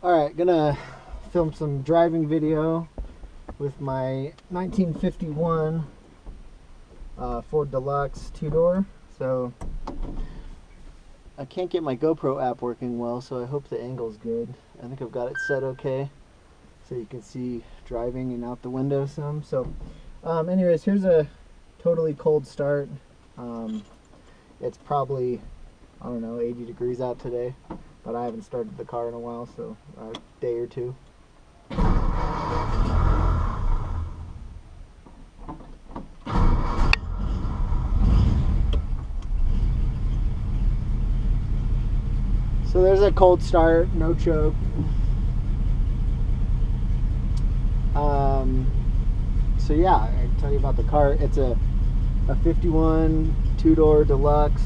Alright, gonna film some driving video with my 1951 Ford Deluxe two-door. So I can't get my GoPro app working well, so I hope the angle's good. I think I've got it set okay, so you can see driving and out the window some. So anyways, here's a totally cold start. It's probably, I don't know, 80 degrees out today, but I haven't started the car in a while, so a day or two. So there's a cold start, no choke. So yeah, I tell you about the car. It's a 51 two-door deluxe.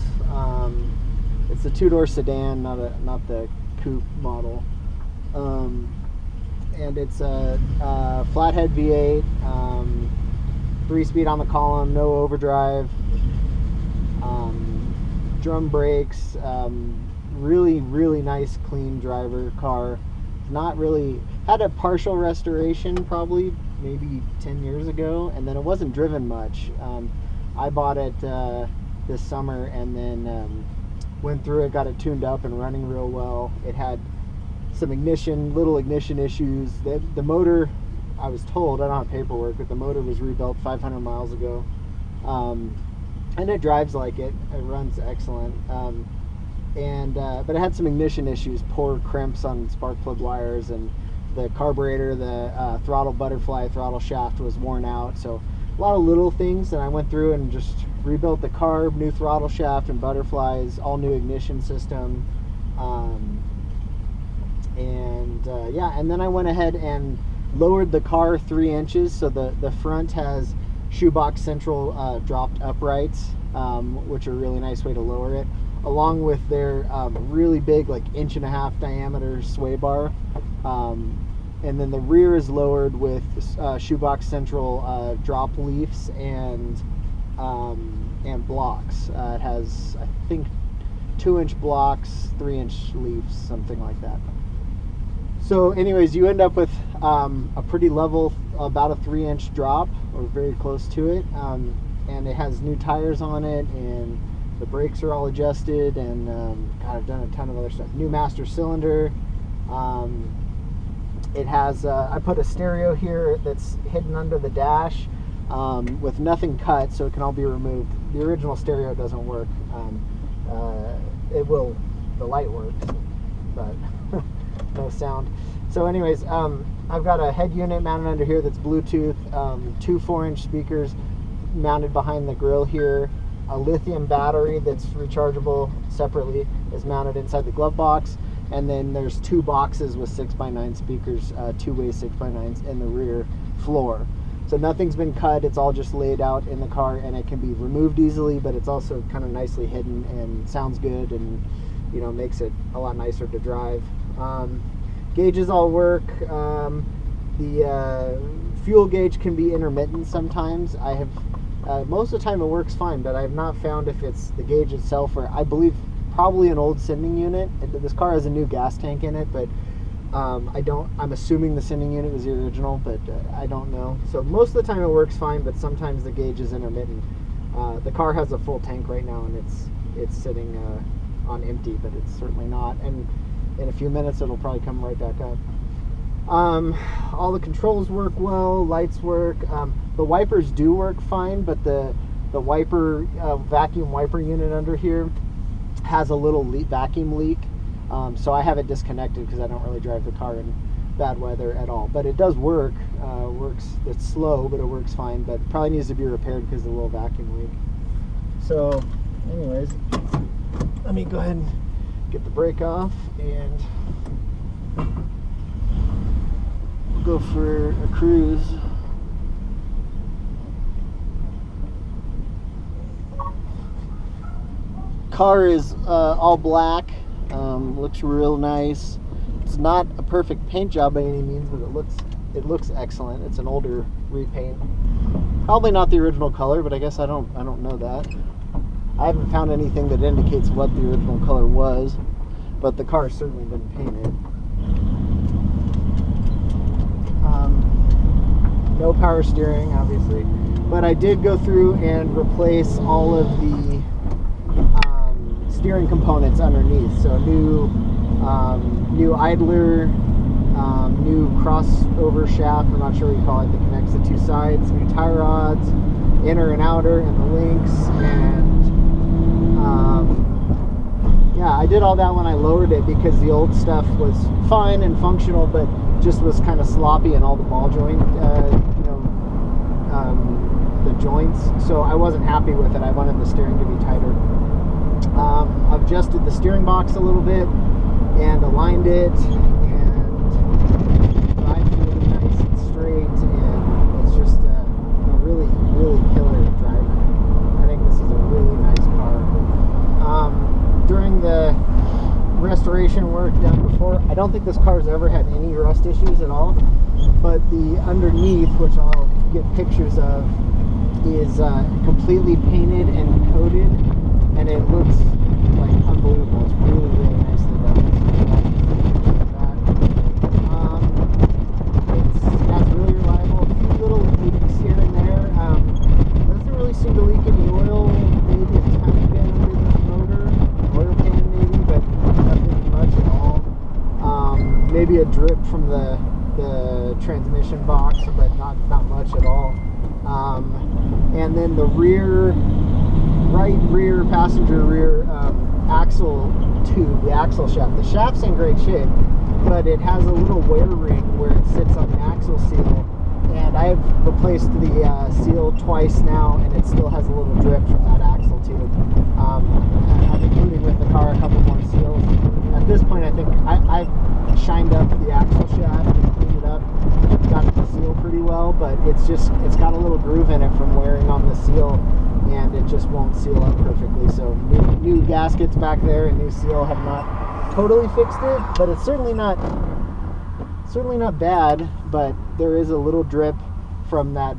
It's a two-door sedan, not the coupe model. And it's a flathead V8, 3-speed on the column, no overdrive, drum brakes, really nice clean driver car. Not really, had a partial restoration probably maybe 10 years ago, and then it wasn't driven much. I bought it this summer and then went through it, got it tuned up and running real well. It had some little ignition issues. The motor, I was told, I don't have paperwork, but the motor was rebuilt 500 miles ago. And it drives like it. It runs excellent. But it had some ignition issues, poor crimps on spark plug wires, and the carburetor, the throttle butterfly throttle shaft was worn out. So a lot of little things, and I went through and just rebuilt the carb, new throttle shaft and butterflies, all new ignition system. Yeah, and then I went ahead and lowered the car 3 inches, so the front has shoebox central dropped uprights, which are a really nice way to lower it, along with their really big, like 1.5-inch diameter sway bar. And then the rear is lowered with shoebox central drop leafs and blocks. It has, I think, 2-inch blocks, 3-inch leaves, something like that. So anyways, you end up with a pretty level, about a 3-inch drop, or very close to it. And it has new tires on it, and the brakes are all adjusted, and God, I've done a ton of other stuff. New master cylinder. It has, I put a stereo here that's hidden under the dash with nothing cut, so it can all be removed. The original stereo doesn't work. It will, the light works, but no sound. So anyways, I've got a head unit mounted under here that's Bluetooth, 2 4-inch speakers mounted behind the grill here. A lithium battery that's rechargeable separately is mounted inside the glove box, and then there's 2 boxes with 6x9 speakers, 2-way 6x9s in the rear floor. So nothing's been cut, it's all just laid out in the car, and it can be removed easily, but it's also kind of nicely hidden and sounds good, and you know, makes it a lot nicer to drive. Gauges all work. The fuel gauge can be intermittent sometimes. I have most of the time it works fine, but I have not found if it's the gauge itself, or I believe probably an old sending unit. This car has a new gas tank in it, but I'm assuming the sending unit was the original, but I don't know. So most of the time it works fine, but sometimes the gauge is intermittent. The car has a full tank right now, and it's sitting on empty, but it's certainly not. And in a few minutes it'll probably come right back up. All the controls work well, lights work. The wipers do work fine, but the wiper, vacuum wiper unit under here has a little vacuum leak. So I have it disconnected because I don't really drive the car in bad weather at all. But it does work. It's slow, but it works fine. But it probably needs to be repaired because of the little vacuum leak. So anyways, let me go ahead and get the brake off and go for a cruise. Car is all black, looks real nice. It's not a perfect paint job by any means, but it looks excellent. It's an older repaint, probably not the original color, but I guess I don't know that. I haven't found anything that indicates what the original color was, but the car has certainly been painted. No power steering, obviously. But I did go through and replace all of the steering components underneath. So new idler, new crossover shaft, I'm not sure what you call it, that connects the two sides, new tie rods, inner and outer, and the links, and yeah, I did all that when I lowered it because the old stuff was fine and functional, but just was kind of sloppy in all the ball joint, the joints. So I wasn't happy with it. I wanted the steering to be tighter. I've adjusted the steering box a little bit and aligned it, and it drives really nice and straight, and it's just a really, really killer driver. I think this is a really nice car. During the restoration work done before, I don't think this car's ever had any rust issues at all, but the underneath, which I'll get pictures of, is completely painted and coated, and it looks like unbelievable. It's really, really nicely done. That's really reliable. A few little leaks here and there. Doesn't really seem to leak any oil. Maybe a tiny bit under the motor, oil pan maybe, but nothing much at all. Maybe a drip from the transmission box, but not much at all. And then the right rear passenger rear axle tube, the axle shaft. The shaft's in great shape, but it has a little wear ring where it sits on the axle seal, and I've replaced the seal twice now, and it still has a little drip from that axle tube. I'm including with the car a couple more seals. At this point, I think I've shined up the axle shaft and cleaned it up, got the seal pretty well, but it's got a little groove in it from wearing on the seal, and it just won't seal up perfectly. So new gaskets back there and new seal have not totally fixed it, but it's certainly not bad. But there is a little drip from that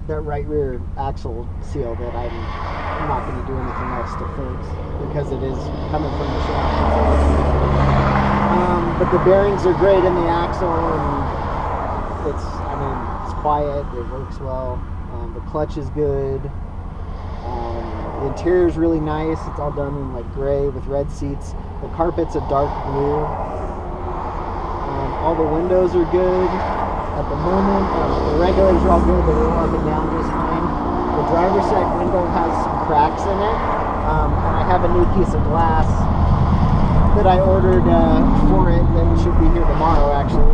right rear axle seal that I'm not going to do anything else to fix because it is coming from the shaft. But the bearings are great in the axle, and it's quiet, it works well. The clutch is good. The interior is really nice. It's all done in like gray with red seats. The carpet's a dark blue. All the windows are good at the moment. The regulators are all good. They roll up and down just fine. The driver's side window has some cracks in it, and I have a new piece of glass that I ordered for it that should be here tomorrow, actually.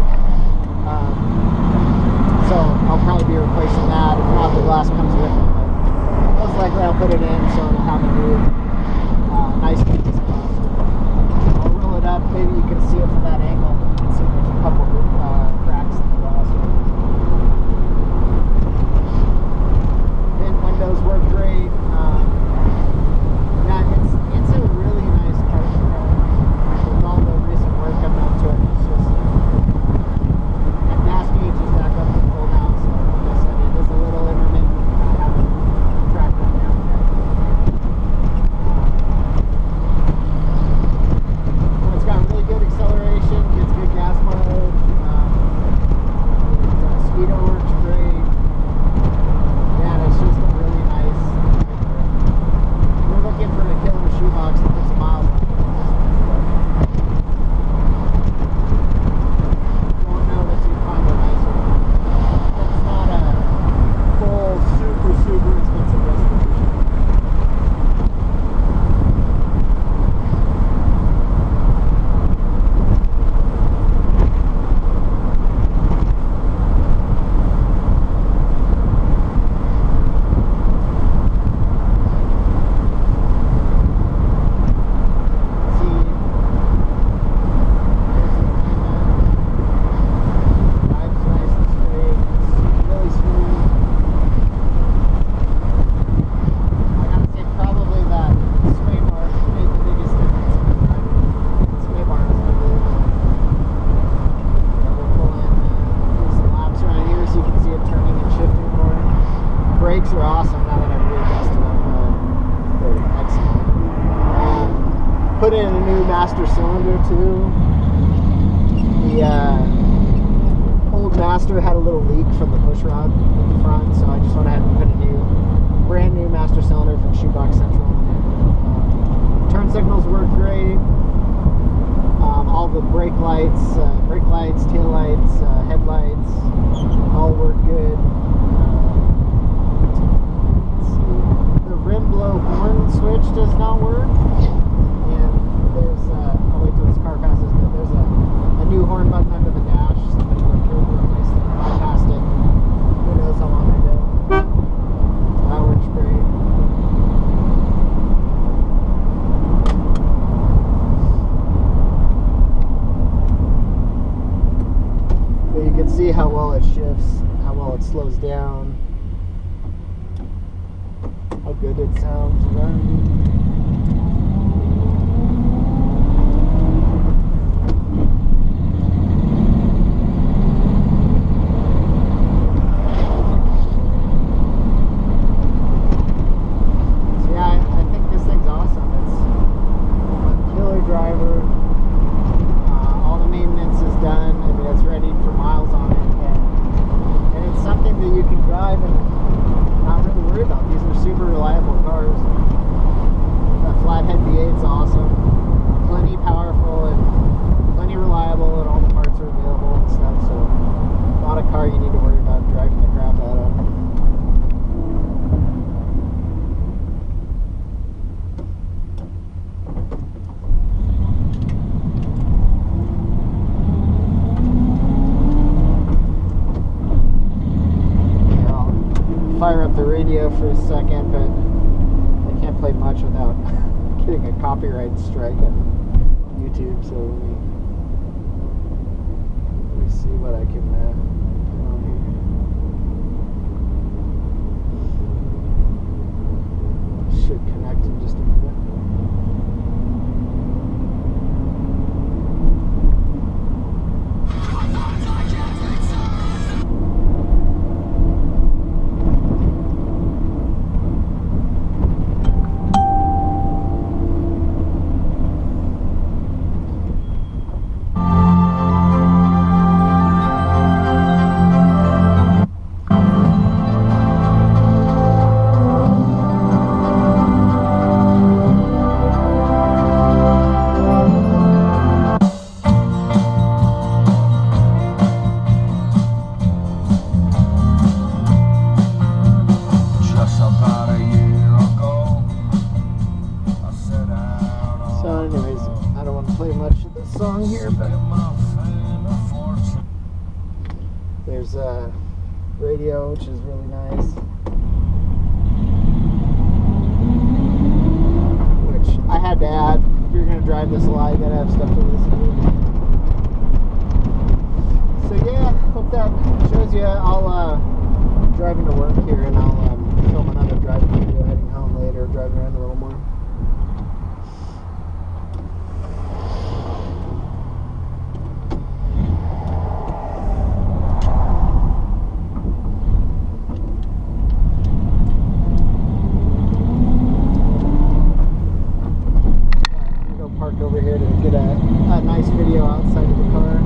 So I'll probably be replacing that. If not, the glass comes with it. But most likely I'll put it in so it'll have a new nice piece of glass. I'll roll it up. Maybe you can see it from that angle. You can see there's a couple cracks in the glass. Vent windows work great. It's a really nice car. With all the recent work I've done to it, it's just gas gauge is back up to full now, so like I said, it is a little intermittent. I haven't tracked that down yet. It's got really good acceleration, gets good gas mileage. Speedo works great. Yeah, it's just a really nice. We're looking for a killer shoebox that puts miles on it. Don't know that you'd find a nicer one. It's not a full, super expensive restoration. Brakes are awesome now that I've readjusted them. They're excellent. Put in a new master cylinder too. The old Master had a little leak from the push rod in the front, so I just went ahead and put a brand new master cylinder from Shoebox Central in it. Turn signals work great. All the brake lights, tail lights, headlights, all work good. Let's see. The rim blow horn switch does not work, and there's I'll wait till this car passes, but there's a new horn button under the dash. Somebody replaced it, bypassed it. Who knows how long ago. So that works great. But you can see how well it shifts, how well it slows down, how good it sounds running. Fire up the radio for a second, but I can't play much without getting a copyright strike on YouTube. So let me see what I can put on here. Should connect in just a minute. There's a radio, which is really nice, which I had to add. If you're going to drive this a lot, you got to have stuff to listen to. So yeah, hope that shows you. I'll driving to work here, and I'll film another driving video heading home later, driving around a little more. Over here to get a nice video outside of the car.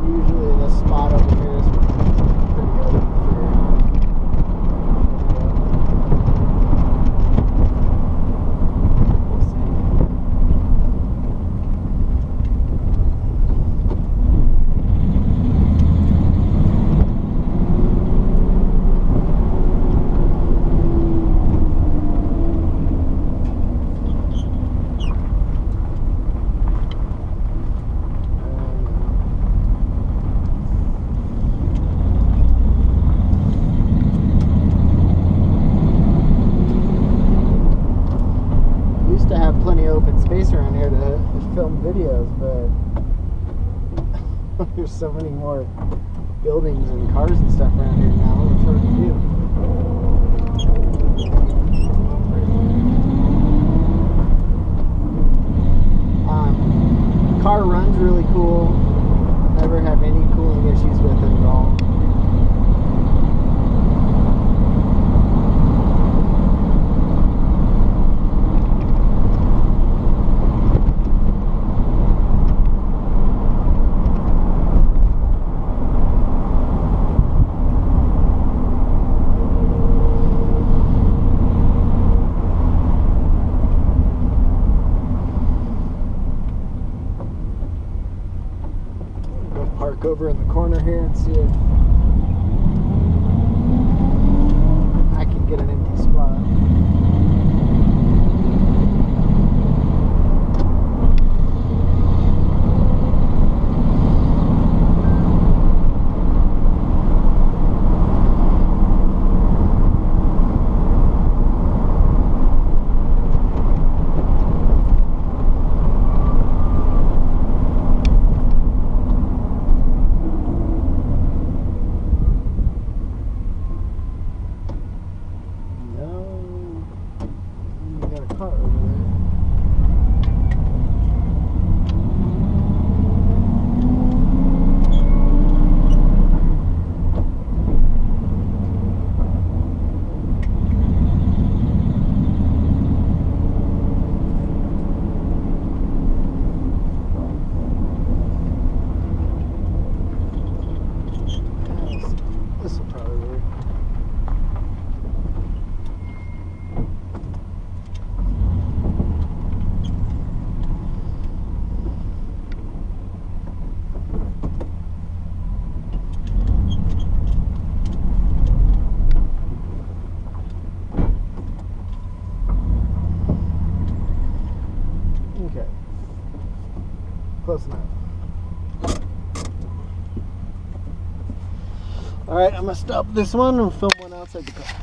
Usually this spot over here is pretty open for video. We'll see. Open space around here to film videos, but there's so many more buildings and cars and stuff around here now. It's hard to do. Car runs really cool. Never have any cooling issues with it at all. park over in the corner here and see if I can get an empty spot. Okay. Close enough. Alright, I'm gonna stop this one and film one outside the car.